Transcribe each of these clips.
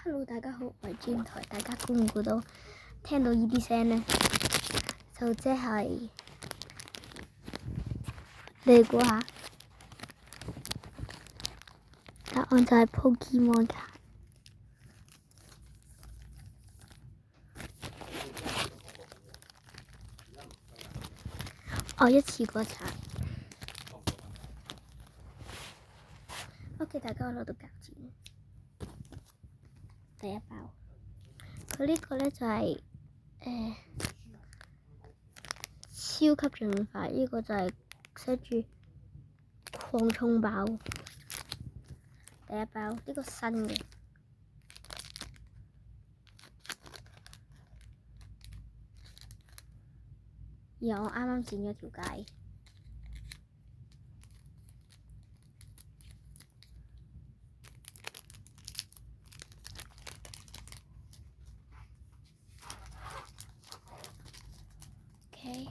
Hello，大家好，我係轉台，大家估唔估到聽到呢啲聲呢？就即係你估下，答案就係 Pokemon 卡。我一次過刷。OK， 大家攞到夾錢。第一包，佢呢個呢就係、超級盡快，呢、個就係寫住擴充包。第一包呢、個新嘅，然後我啱啱剪咗條街。OK。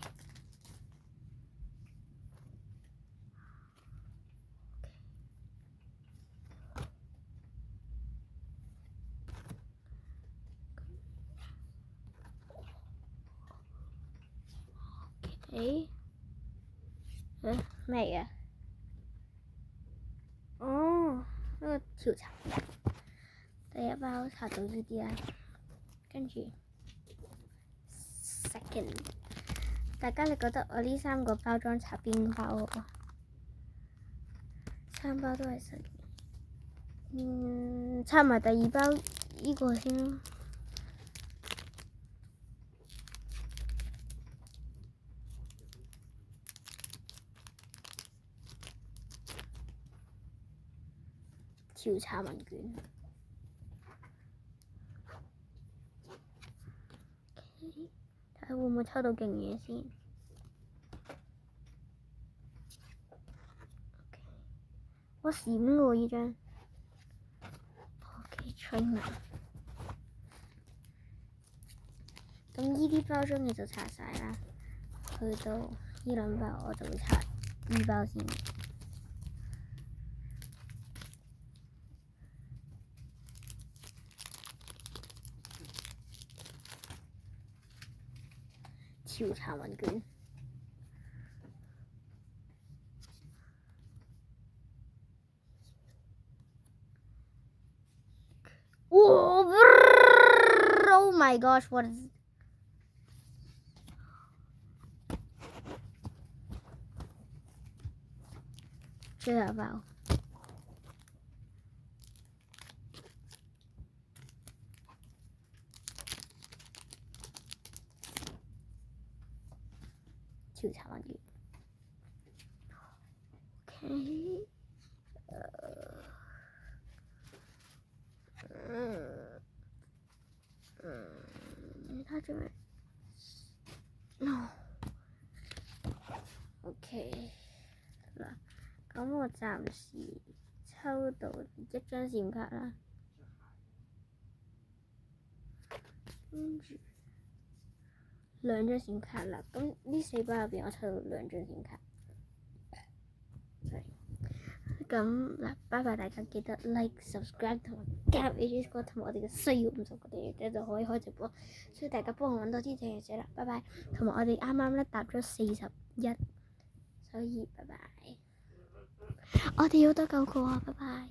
咩嘅？哦，呢個調查。第一包查到呢啲啦，跟住 second， 大家你覺得我呢3個包裝查邊包好啊？3包都係實嘅，查埋第二包呢個先咯。調查問卷。睇下會唔會抽到勁嘢先。我閃嘅喎呢張。OK，trainer。咁呢啲包裝你就查晒啦。去到呢2包我就會查2包先。調查問卷。Oh my gosh, what is it? 最後一包。調查問卷。OK。他做咩？OK 嗱，咁我暫時抽到1張閃卡啦，跟住2張閃卡啦。咁呢4包入邊，我抽到2張閃卡。咁嗱，拜拜！大家記得 like、subscribe 同埋加入 AJ Squad，同埋我哋嘅需要50個訂閱者就可以開直播，所以大家幫我揾多啲訂閱者啦，拜拜！同埋我哋啱啱咧達咗41，所以拜拜！我哋要多9個啊，拜拜！